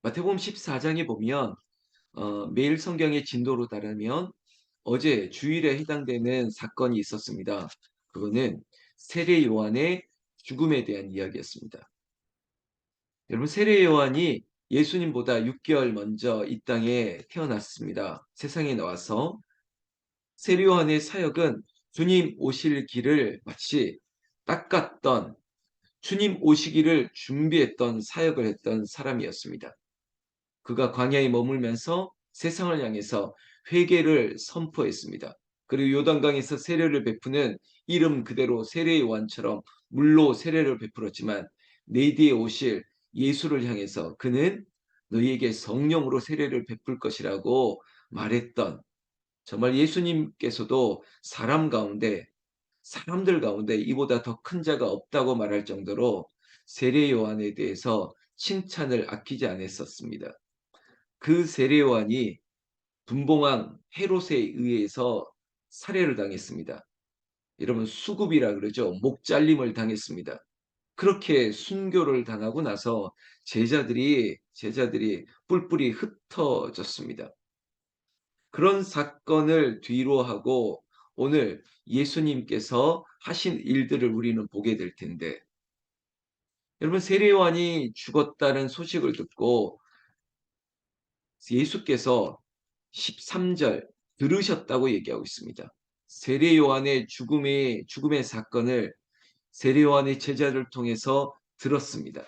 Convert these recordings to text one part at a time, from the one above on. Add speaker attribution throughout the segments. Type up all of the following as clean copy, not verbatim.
Speaker 1: 마태복음 14장에 보면 매일 성경의 진도로 따르면 어제 주일에 해당되는 사건이 있었습니다. 그거는 세례 요한의 죽음에 대한 이야기였습니다. 여러분, 세례 요한이 예수님보다 6개월 먼저 이 땅에 태어났습니다. 세상에 나와서 세례 요한의 사역은 주님 오실 길을 마치 닦았던, 주님 오시기를 준비했던 사역을 했던 사람이었습니다. 그가 광야에 머물면서 세상을 향해서 회개를 선포했습니다. 그리고 요단강에서 세례를 베푸는 이름 그대로 세례 요한처럼 물로 세례를 베풀었지만 내 뒤에 오실 예수를 향해서 그는 너희에게 성령으로 세례를 베풀 것이라고 말했던, 정말 예수님께서도 사람들 가운데 이보다 더 큰 자가 없다고 말할 정도로 세례 요한에 대해서 칭찬을 아끼지 않았었습니다. 그 세례 요한이 분봉왕 헤롯에 의해서 살해를 당했습니다. 여러분, 수급이라 그러죠. 목 잘림을 당했습니다. 그렇게 순교를 당하고 나서 제자들이 뿔뿔이 흩어졌습니다. 그런 사건을 뒤로 하고 오늘 예수님께서 하신 일들을 우리는 보게 될 텐데, 여러분, 세례 요한이 죽었다는 소식을 듣고 예수께서 13절 들으셨다고 얘기하고 있습니다. 세례 요한의 죽음의 사건을 세례 요한의 제자를 통해서 들었습니다.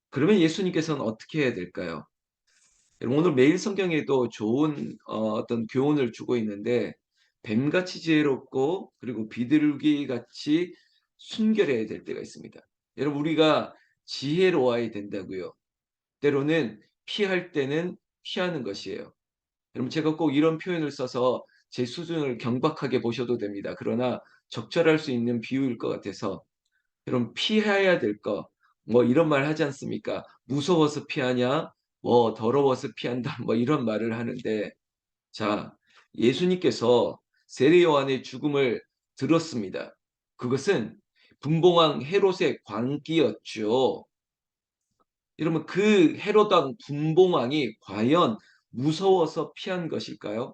Speaker 1: 그러면 예수님께서는 어떻게 해야 될까요? 여러분, 오늘 매일 성경에도 좋은 어떤 교훈을 주고 있는데, 뱀같이 지혜롭고 그리고 비둘기같이 순결해야 될 때가 있습니다. 여러분, 우리가 지혜로워야 된다고요. 때로는 피할 때는 피하는 것이에요. 여러분, 제가 꼭 이런 표현을 써서 제 수준을 경박하게 보셔도 됩니다. 그러나 적절할 수 있는 비유일 것 같아서, 여러분, 피해야 될 거, 뭐 이런 말 하지 않습니까? 무서워서 피하냐? 뭐 더러워서 피한다. 뭐 이런 말을 하는데, 자, 예수님께서 세례 요한의 죽음을 들었습니다. 그것은 분봉왕 헤롯의 광기였죠. 여러분, 그 헤롯 왕 분봉왕이 과연 무서워서 피한 것일까요?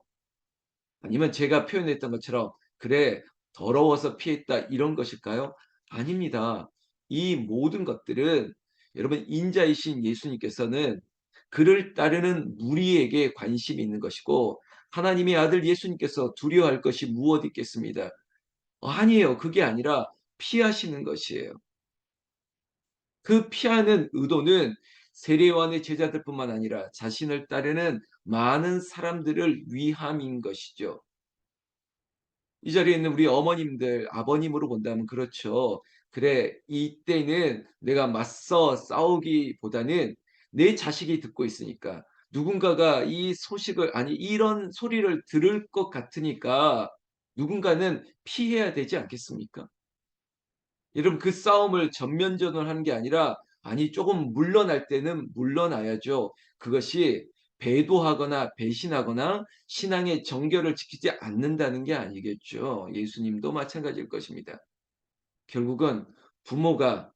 Speaker 1: 아니면 제가 표현했던 것처럼 그래 더러워서 피했다 이런 것일까요? 아닙니다. 이 모든 것들은 여러분, 인자이신 예수님께서는 그를 따르는 무리에게 관심이 있는 것이고, 하나님의 아들 예수님께서 두려워할 것이 무엇 있겠습니다. 아니에요. 그게 아니라 피하시는 것이에요. 그 피하는 의도는 세례요한의 제자들뿐만 아니라 자신을 따르는 많은 사람들을 위함인 것이죠. 이 자리에 있는 우리 어머님들, 아버님으로 본다면 그렇죠. 그래, 이때는 내가 맞서 싸우기보다는 내 자식이 듣고 있으니까, 누군가가 이 소식을, 아니, 이런 소리를 들을 것 같으니까 누군가는 피해야 되지 않겠습니까? 여러분, 그 싸움을 전면전을 하는 게 아니라, 아니, 조금 물러날 때는 물러나야죠. 그것이 배도하거나 배신하거나 신앙의 정결을 지키지 않는다는 게 아니겠죠. 예수님도 마찬가지일 것입니다. 결국은 부모가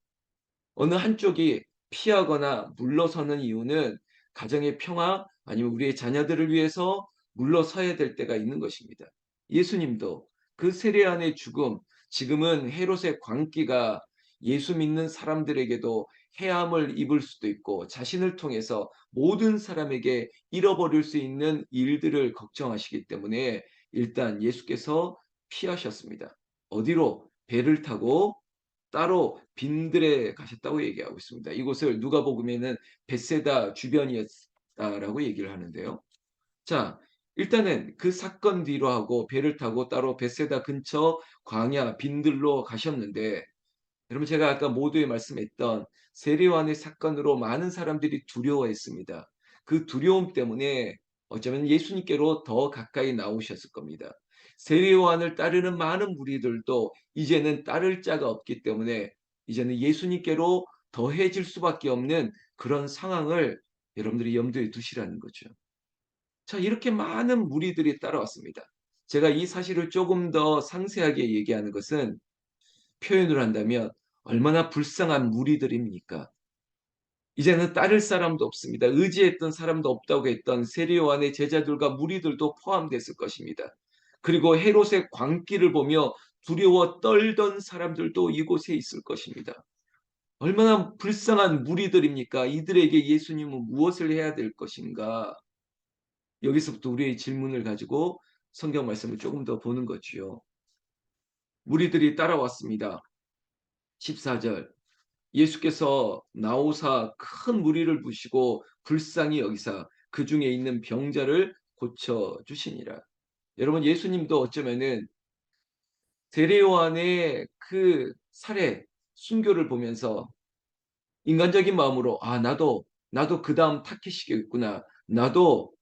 Speaker 1: 어느 한쪽이 피하거나 물러서는 이유는 가정의 평화 아니면 우리의 자녀들을 위해서 물러서야 될 때가 있는 것입니다. 예수님도 그 세례안의 죽음, 지금은 헤롯의 광기가 예수 믿는 사람들에게도 해함을 입을 수도 있고 자신을 통해서 모든 사람에게 잃어버릴 수 있는 일들을 걱정하시기 때문에 일단 예수께서 피하셨습니다. 어디로? 배를 타고 따로 빈들에 가셨다고 얘기하고 있습니다. 이곳을 누가복음에는 벳세다 주변이었다라고 얘기를 하는데요. 자, 일단은 그 사건 뒤로 하고 배를 타고 따로 벳세다 근처 광야 빈들로 가셨는데, 여러분, 제가 아까 모두에 말씀했던 세례요한의 사건으로 많은 사람들이 두려워했습니다. 그 두려움 때문에 어쩌면 예수님께로 더 가까이 나오셨을 겁니다. 세례요한을 따르는 많은 무리들도 이제는 따를 자가 없기 때문에 이제는 예수님께로 더해질 수밖에 없는 그런 상황을 여러분들이 염두에 두시라는 거죠. 자, 이렇게 많은 무리들이 따라왔습니다. 제가 이 사실을 조금 더 상세하게 얘기하는 것은, 표현을 한다면 얼마나 불쌍한 무리들입니까? 이제는 따를 사람도 없습니다. 의지했던 사람도 없다고 했던 세례 요한의 제자들과 무리들도 포함됐을 것입니다. 그리고 헤롯의 광기를 보며 두려워 떨던 사람들도 이곳에 있을 것입니다. 얼마나 불쌍한 무리들입니까? 이들에게 예수님은 무엇을 해야 될 것인가? 여기서부터 우리의 질문을 가지고 성경 말씀을 조금 더 보는 거지요. 무리들이 따라왔습니다. 14절. 예수께서 나오사 큰 무리를 부시고 불쌍히 여기사 그 중에 있는 병자를 고쳐 주시니라. 여러분, 예수님도 어쩌면은 세례 요한의 그 살해 순교를 보면서 인간적인 마음으로 나도 그다음 타겟이겠구나. 나도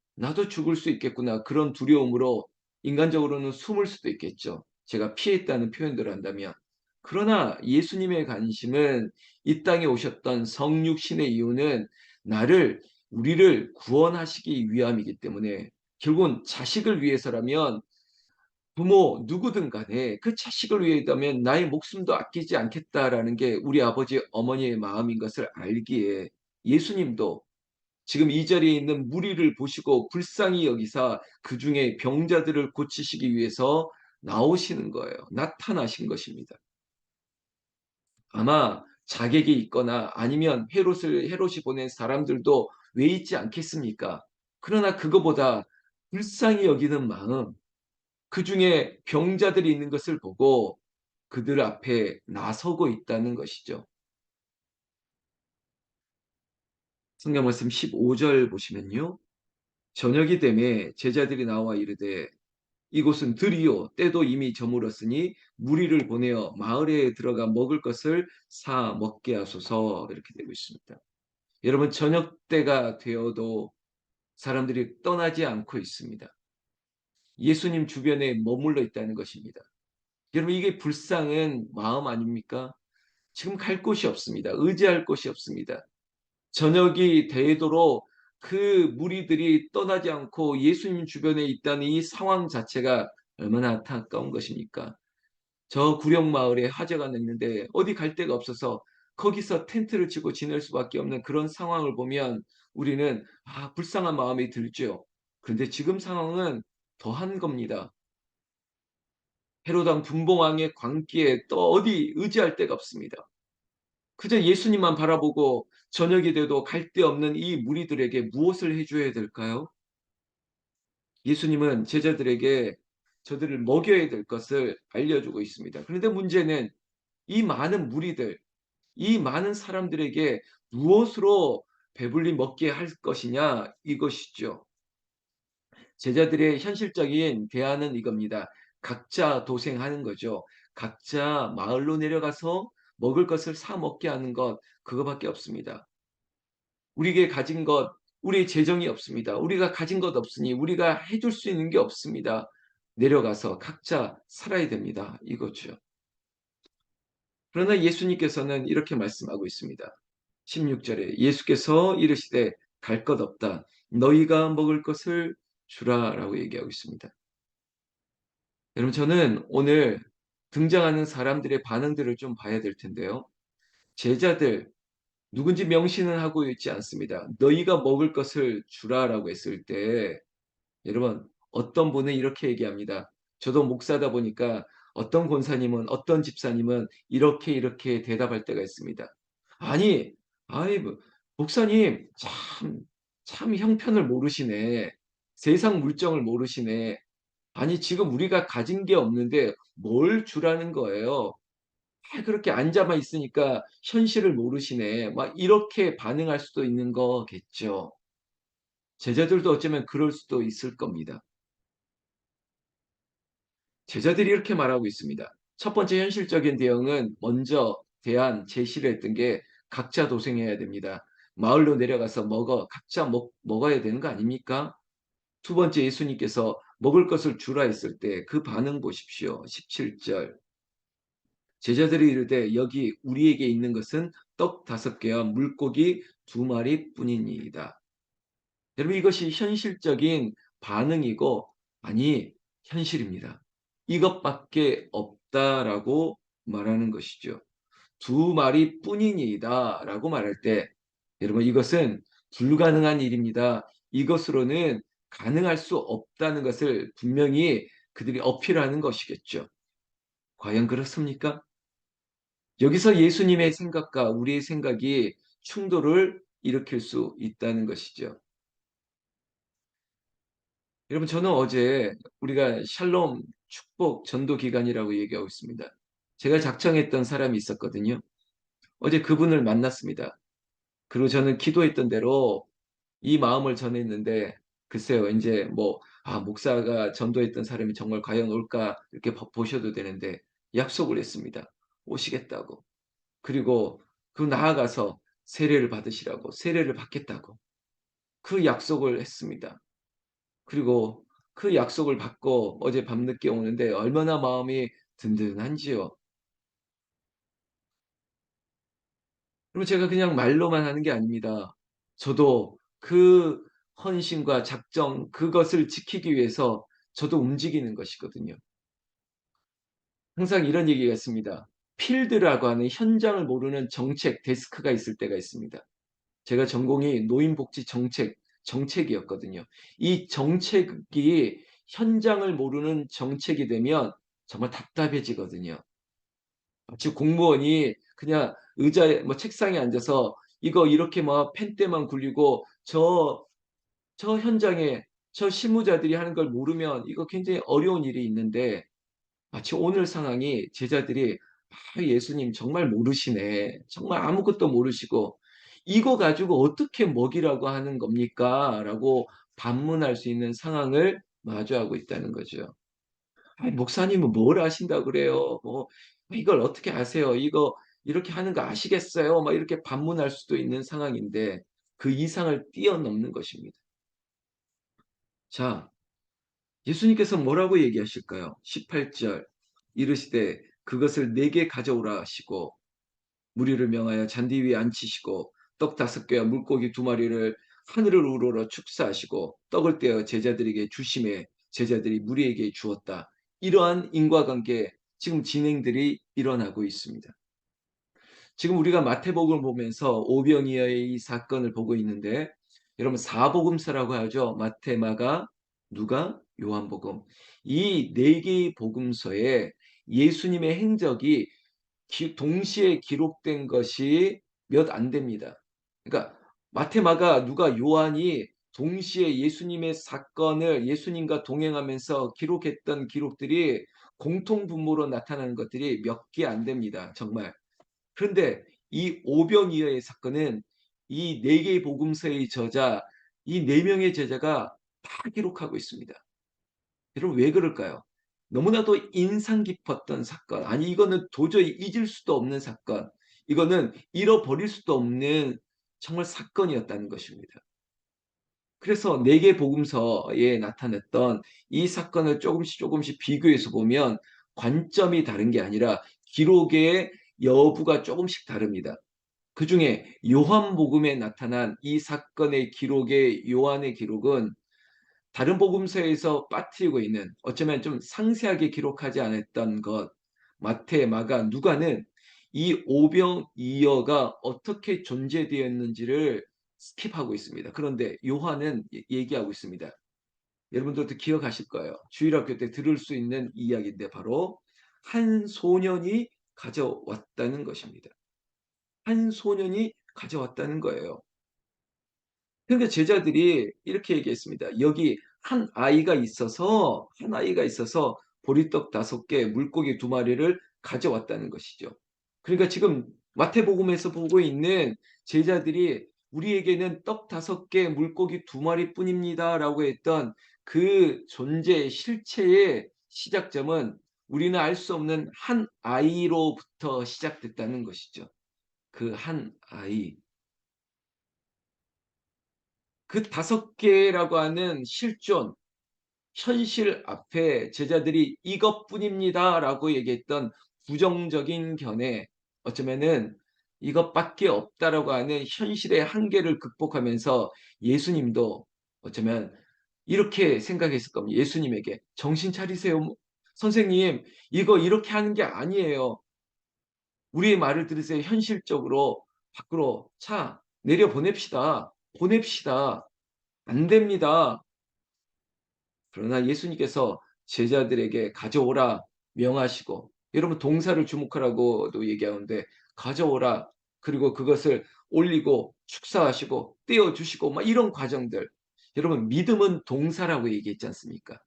Speaker 1: 죽을 수 있겠구나. 그런 두려움으로 인간적으로는 숨을 수도 있겠죠. 제가 피했다는 표현들을 한다면. 그러나 예수님의 관심은 이 땅에 오셨던 성육신의 이유는 우리를 구원하시기 위함이기 때문에 결국은 자식을 위해서라면 부모 누구든 간에 그 자식을 위해서라면 나의 목숨도 아끼지 않겠다라는 게 우리 아버지 어머니의 마음인 것을 알기에 예수님도 지금 이 자리에 있는 무리를 보시고 불쌍히 여기사 그 중에 병자들을 고치시기 위해서 나오시는 거예요. 나타나신 것입니다. 아마 자객이 있거나 아니면 헤롯이 보낸 사람들도 왜 있지 않겠습니까? 그러나 그거보다 불쌍히 여기는 마음, 그 중에 병자들이 있는 것을 보고 그들 앞에 나서고 있다는 것이죠. 성경 말씀 15절 보시면요. 저녁이 되매 제자들이 나와 이르되 이곳은 들이요 때도 이미 저물었으니 무리를 보내어 마을에 들어가 먹을 것을 사 먹게 하소서 이렇게 되고 있습니다. 여러분, 저녁 때가 되어도 사람들이 떠나지 않고 있습니다. 예수님 주변에 머물러 있다는 것입니다. 여러분, 이게 불쌍한 마음 아닙니까? 지금 갈 곳이 없습니다. 의지할 곳이 없습니다. 저녁이 되도록 그 무리들이 떠나지 않고 예수님 주변에 있다는 이 상황 자체가 얼마나 안타까운 것입니까? 저 구령마을에 화재가 났는데 어디 갈 데가 없어서 거기서 텐트를 치고 지낼 수밖에 없는 그런 상황을 보면 우리는 불쌍한 마음이 들죠. 그런데 지금 상황은 더한 겁니다. 헤로당 분봉왕의 광기에 또 어디 의지할 데가 없습니다. 그저 예수님만 바라보고 저녁이 돼도 갈 데 없는 이 무리들에게 무엇을 해줘야 될까요? 예수님은 제자들에게 저들을 먹여야 될 것을 알려주고 있습니다. 그런데 문제는 이 많은 무리들, 이 많은 사람들에게 무엇으로 배불리 먹게 할 것이냐 이것이죠. 제자들의 현실적인 대안은 이겁니다. 각자 도생하는 거죠. 각자 마을로 내려가서 먹을 것을 사 먹게 하는 것, 그거밖에 없습니다. 우리에게 가진 것, 우리의 재정이 없습니다. 우리가 가진 것 없으니 우리가 해줄 수 있는 게 없습니다. 내려가서 각자 살아야 됩니다. 이거죠. 그러나 예수님께서는 이렇게 말씀하고 있습니다. 16절에 예수께서 이르시되 갈 것 없다. 너희가 먹을 것을 주라라고 얘기하고 있습니다. 여러분, 저는 오늘 등장하는 사람들의 반응들을 좀 봐야 될 텐데요. 제자들 누군지 명시는 하고 있지 않습니다. 너희가 먹을 것을 주라라고 했을 때 여러분, 어떤 분은 이렇게 얘기합니다. 저도 목사다 보니까 어떤 권사님은 어떤 집사님은 이렇게 대답할 때가 있습니다. 아니, 뭐, 목사님 참 형편을 모르시네. 세상 물정을 모르시네. 아니, 지금 우리가 가진 게 없는데 뭘 주라는 거예요. 그렇게 앉아만 있으니까 현실을 모르시네. 막 이렇게 반응할 수도 있는 거겠죠. 제자들도 어쩌면 그럴 수도 있을 겁니다. 제자들이 이렇게 말하고 있습니다. 첫 번째 현실적인 대응은 먼저 제시를 했던 게 각자 도생해야 됩니다. 마을로 내려가서 각자 먹어야 되는 거 아닙니까? 두 번째, 예수님께서 먹을 것을 주라 했을 때 그 반응 보십시오. 17절. 제자들이 이르되 여기 우리에게 있는 것은 떡 5개와 물고기 2마리 뿐이니이다. 여러분, 이것이 현실적인 반응이고 현실입니다. 이것밖에 없다라고 말하는 것이죠. 2마리 뿐이니이다라고 말할 때 여러분, 이것은 불가능한 일입니다. 이것으로는 가능할 수 없다는 것을 분명히 그들이 어필하는 것이겠죠. 과연 그렇습니까? 여기서 예수님의 생각과 우리의 생각이 충돌을 일으킬 수 있다는 것이죠. 여러분, 저는 어제 우리가 샬롬 축복 전도 기간이라고 얘기하고 있습니다. 제가 작정했던 사람이 있었거든요. 어제 그분을 만났습니다. 그리고 저는 기도했던 대로 이 마음을 전했는데, 글쎄요, 이제 뭐, 목사가 전도했던 사람이 정말 과연 올까, 이렇게 보셔도 되는데, 약속을 했습니다. 오시겠다고. 그리고 그 나아가서 세례를 받으시라고, 세례를 받겠다고. 그 약속을 했습니다. 그리고 그 약속을 받고 어제 밤늦게 오는데 얼마나 마음이 든든한지요. 그리고 제가 그냥 말로만 하는 게 아닙니다. 저도 그 헌신과 작정, 그것을 지키기 위해서 저도 움직이는 것이거든요. 항상 이런 얘기가 있습니다. 필드라고 하는 현장을 모르는 정책 데스크가 있을 때가 있습니다. 제가 전공이 노인복지 정책이었거든요. 이 정책이 현장을 모르는 정책이 되면 정말 답답해지거든요. 마치 공무원이 그냥 의자에 뭐 책상에 앉아서 이거 이렇게 막 펜대만 굴리고 저 현장에 저 실무자들이 하는 걸 모르면 이거 굉장히 어려운 일이 있는데, 마치 오늘 상황이 제자들이 예수님 정말 모르시네. 정말 아무것도 모르시고 이거 가지고 어떻게 먹이라고 하는 겁니까? 라고 반문할 수 있는 상황을 마주하고 있다는 거죠. 목사님은 뭘 아신다고 그래요? 뭐 이걸 어떻게 아세요? 이거 이렇게 하는 거 아시겠어요? 막 이렇게 반문할 수도 있는 상황인데 그 이상을 뛰어넘는 것입니다. 자, 예수님께서 뭐라고 얘기하실까요? 18절 이르시되 그것을 내게 가져오라 하시고 무리를 명하여 잔디 위에 앉히시고 떡 5개와 물고기 2마리를 하늘을 우러러 축사하시고 떡을 떼어 제자들에게 주심에 제자들이 무리에게 주었다. 이러한 인과관계 지금 진행들이 일어나고 있습니다. 지금 우리가 마태복음을 보면서 오병이어의 이 사건을 보고 있는데, 여러분 사복음서라고 하죠. 마태, 마가, 누가, 요한복음. 이 네 개의 복음서에 예수님의 행적이 동시에 기록된 것이 몇 안 됩니다. 그러니까 마태, 마가, 누가, 요한이 동시에 예수님의 사건을 예수님과 동행하면서 기록했던 기록들이 공통분모로 나타나는 것들이 몇 개 안 됩니다. 정말. 그런데 이 오병이어의 사건은 이 네 개의 복음서의 저자, 이 네 명의 제자가 다 기록하고 있습니다. 여러분 왜 그럴까요? 너무나도 인상 깊었던 사건. 아니 이거는 도저히 잊을 수도 없는 사건. 이거는 잃어버릴 수도 없는 정말 사건이었다는 것입니다. 그래서 네 개 복음서에 나타났던 이 사건을 조금씩 조금씩 비교해서 보면 관점이 다른 게 아니라 기록의 여부가 조금씩 다릅니다. 그중에 요한복음에 나타난 이 사건의 기록의 요한의 기록은 다른 복음서에서 빠뜨리고 있는, 어쩌면 좀 상세하게 기록하지 않았던 것, 마태, 마가, 누가는 이 오병이어가 어떻게 존재되었는지를 스킵하고 있습니다. 그런데 요한은 얘기하고 있습니다. 여러분들도 기억하실 거예요. 주일학교 때 들을 수 있는 이야기인데 바로 한 소년이 가져왔다는 것입니다. 한 소년이 가져왔다는 거예요. 그러니까 제자들이 이렇게 얘기했습니다. 여기 한 아이가 있어서 보리떡 5개, 물고기 2마리를 가져왔다는 것이죠. 그러니까 지금 마태복음에서 보고 있는 제자들이 우리에게는 떡 5개, 물고기 2마리뿐입니다라고 했던 그 존재의 실체의 시작점은 우리는 알 수 없는 한 아이로부터 시작됐다는 것이죠. 그 한 아이. 그 5개라고 하는 실존, 현실 앞에 제자들이 이것뿐입니다라고 얘기했던 부정적인 견해, 어쩌면은 이것밖에 없다라고 하는 현실의 한계를 극복하면서 예수님도 어쩌면 이렇게 생각했을 겁니다. 예수님에게 정신 차리세요. 선생님, 이거 이렇게 하는 게 아니에요. 우리의 말을 들으세요. 현실적으로 밖으로 차. 내려 보냅시다. 보냅시다. 안 됩니다. 그러나 예수님께서 제자들에게 가져오라 명하시고, 여러분 동사를 주목하라고도 얘기하는데 가져오라, 그리고 그것을 올리고 축사하시고 떼어 주시고 막 이런 과정들. 여러분 믿음은 동사라고 얘기했지 않습니까?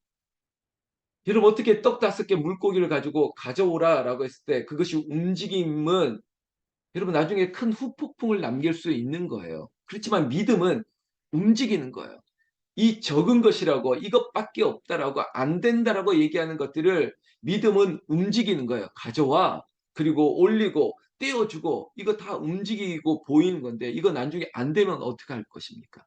Speaker 1: 여러분 어떻게 떡 5개 물고기를 가지고 가져오라라고 했을 때 그것이 움직임은 여러분 나중에 큰 후폭풍을 남길 수 있는 거예요. 그렇지만 믿음은 움직이는 거예요. 이 적은 것이라고 이것밖에 없다라고 안 된다라고 얘기하는 것들을 믿음은 움직이는 거예요. 가져와, 그리고 올리고 떼어주고, 이거 다 움직이고 보이는 건데 이거 나중에 안 되면 어떻게 할 것입니까?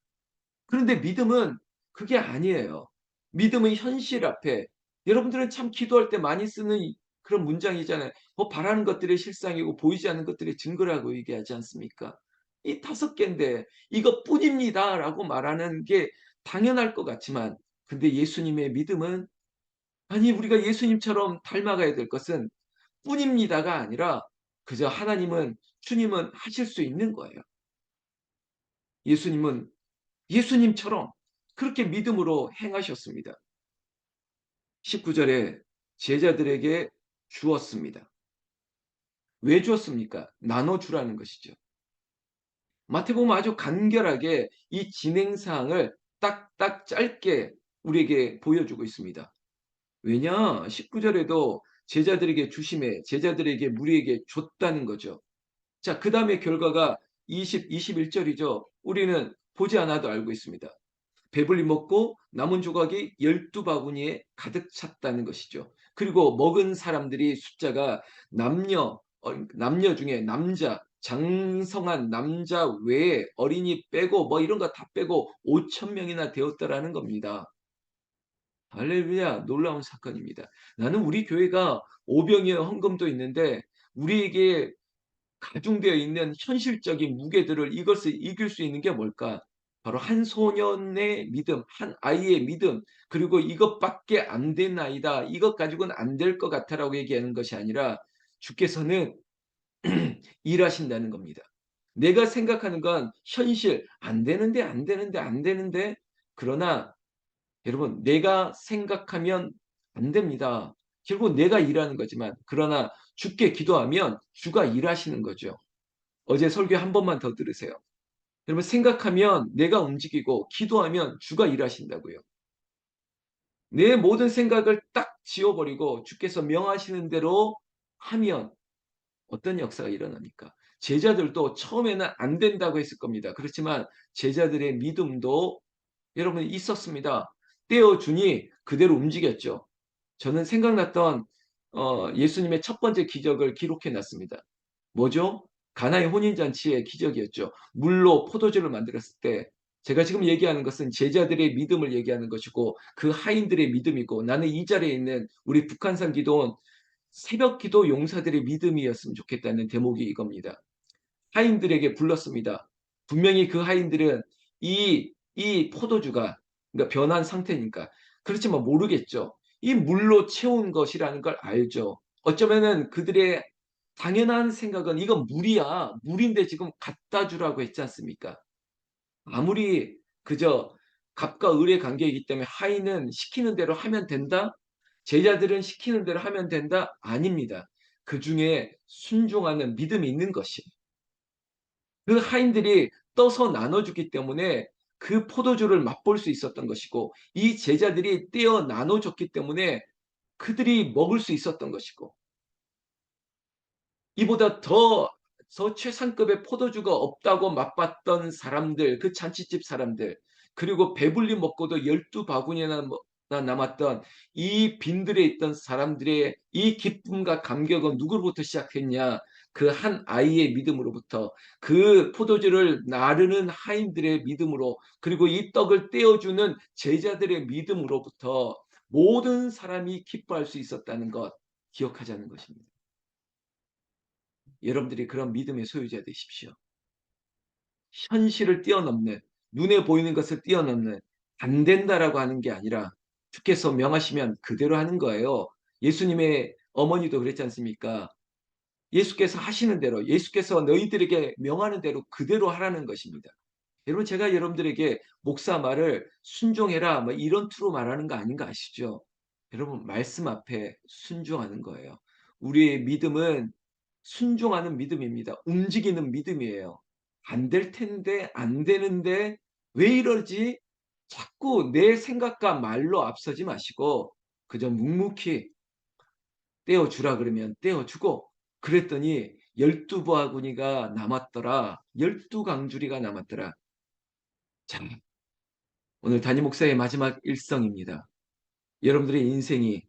Speaker 1: 그런데 믿음은 그게 아니에요. 믿음은 현실 앞에, 여러분들은 참 기도할 때 많이 쓰는 그런 문장이잖아요. 뭐 바라는 것들의 실상이고 보이지 않는 것들의 증거라고 얘기하지 않습니까? 이 5개인데 이것뿐입니다라고 말하는 게 당연할 것 같지만, 근데 예수님의 믿음은, 아니 우리가 예수님처럼 닮아가야 될 것은 뿐입니다가 아니라 그저 하나님은, 주님은 하실 수 있는 거예요. 예수님은 예수님처럼 그렇게 믿음으로 행하셨습니다. 19절에 제자들에게 주었습니다. 왜 주었습니까? 나눠주라는 것이죠. 마태복음 아주 간결하게 이 진행사항을 딱딱 짧게 우리에게 보여주고 있습니다. 왜냐? 19절에도 제자들에게 주심에, 제자들에게 무리에게 줬다는 거죠. 자, 그 다음에 결과가 21절이죠. 우리는 보지 않아도 알고 있습니다. 배불리 먹고 남은 조각이 12바구니에 가득 찼다는 것이죠. 그리고 먹은 사람들이 숫자가 남녀 중에 남자, 장성한 남자 외에 어린이 빼고 뭐 이런 거 다 빼고 5천 명이나 되었다라는 겁니다. 할렐루야, 놀라운 사건입니다. 나는 우리 교회가 오병이어 헌금도 있는데 우리에게 가중되어 있는 현실적인 무게들을, 이것을 이길 수 있는 게 뭘까? 바로 한 소년의 믿음, 한 아이의 믿음, 그리고 이것밖에 안 된 아이다, 이것 가지고는 안 될 것 같아라고 얘기하는 것이 아니라 주께서는 일하신다는 겁니다. 내가 생각하는 건 현실, 안 되는데, 안 되는데, 안 되는데, 그러나 여러분, 내가 생각하면 안 됩니다. 결국 내가 일하는 거지만, 그러나 주께 기도하면 주가 일하시는 거죠. 어제 설교 한 번만 더 들으세요. 여러분 생각하면 내가 움직이고 기도하면 주가 일하신다고요. 내 모든 생각을 딱 지워버리고 주께서 명하시는 대로 하면 어떤 역사가 일어납니까? 제자들도 처음에는 안 된다고 했을 겁니다. 그렇지만 제자들의 믿음도 여러분 있었습니다. 떼어주니 그대로 움직였죠. 저는 생각났던 예수님의 첫 번째 기적을 기록해 놨습니다. 뭐죠? 가나의 혼인잔치의 기적이었죠. 물로 포도주를 만들었을 때, 제가 지금 얘기하는 것은 제자들의 믿음을 얘기하는 것이고 그 하인들의 믿음이고, 나는 이 자리에 있는 우리 북한산 기도원 새벽 기도 용사들의 믿음이었으면 좋겠다는 대목이 이겁니다. 하인들에게 불렀습니다. 분명히 그 하인들은 이 포도주가, 그러니까 변한 상태니까 그렇지만 모르겠죠. 이 물로 채운 것이라는 걸 알죠. 어쩌면은 그들의 당연한 생각은 이건 물이야. 물인데 지금 갖다 주라고 했지 않습니까? 아무리 그저 갑과 을의 관계이기 때문에 하인은 시키는 대로 하면 된다? 제자들은 시키는 대로 하면 된다? 아닙니다. 그 중에 순종하는 믿음이 있는 것이, 그 하인들이 떠서 나눠주기 때문에 그 포도주를 맛볼 수 있었던 것이고, 이 제자들이 떼어 나눠줬기 때문에 그들이 먹을 수 있었던 것이고, 이보다 더 최상급의 포도주가 없다고 맛봤던 사람들, 그 잔치집 사람들, 그리고 배불리 먹고도 12바구니나 남았던 이 빈들에 있던 사람들의 이 기쁨과 감격은 누구로부터 시작했냐? 그 한 아이의 믿음으로부터, 그 포도주를 나르는 하인들의 믿음으로, 그리고 이 떡을 떼어주는 제자들의 믿음으로부터 모든 사람이 기뻐할 수 있었다는 것, 기억하자는 것입니다. 여러분들이 그런 믿음의 소유자 되십시오. 현실을 뛰어넘는, 눈에 보이는 것을 뛰어넘는, 안 된다라고 하는 게 아니라 주께서 명하시면 그대로 하는 거예요. 예수님의 어머니도 그랬지 않습니까? 예수께서 하시는 대로, 예수께서 너희들에게 명하는 대로 그대로 하라는 것입니다. 여러분, 제가 여러분들에게 목사 말을 순종해라 뭐 이런 투로 말하는 거 아닌 거 아시죠? 여러분, 말씀 앞에 순종하는 거예요. 우리의 믿음은 순종하는 믿음입니다. 움직이는 믿음이에요. 안 될 텐데, 안 되는데, 왜 이러지? 자꾸 내 생각과 말로 앞서지 마시고 그저 묵묵히 떼어주라 그러면 떼어주고, 그랬더니 12바구니가 남았더라. 12강주리가 남았더라. 자, 오늘 담임 목사의 마지막 일성입니다. 여러분들의 인생이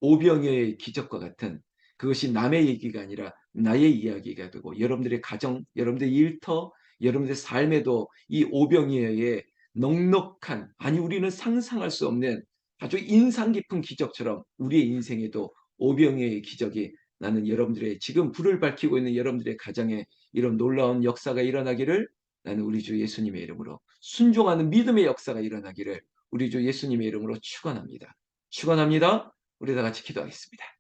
Speaker 1: 오병이어의 기적과 같은, 그것이 남의 얘기가 아니라 나의 이야기가 되고, 여러분들의 가정, 여러분들의 일터, 여러분들의 삶에도 이 오병이어의 넉넉한, 아니 우리는 상상할 수 없는 아주 인상 깊은 기적처럼 우리의 인생에도 오병이어의 기적이, 나는 여러분들의 지금 불을 밝히고 있는 여러분들의 가정에 이런 놀라운 역사가 일어나기를, 나는 우리 주 예수님의 이름으로, 순종하는 믿음의 역사가 일어나기를 우리 주 예수님의 이름으로 축원합니다. 축원합니다. 우리 다 같이 기도하겠습니다.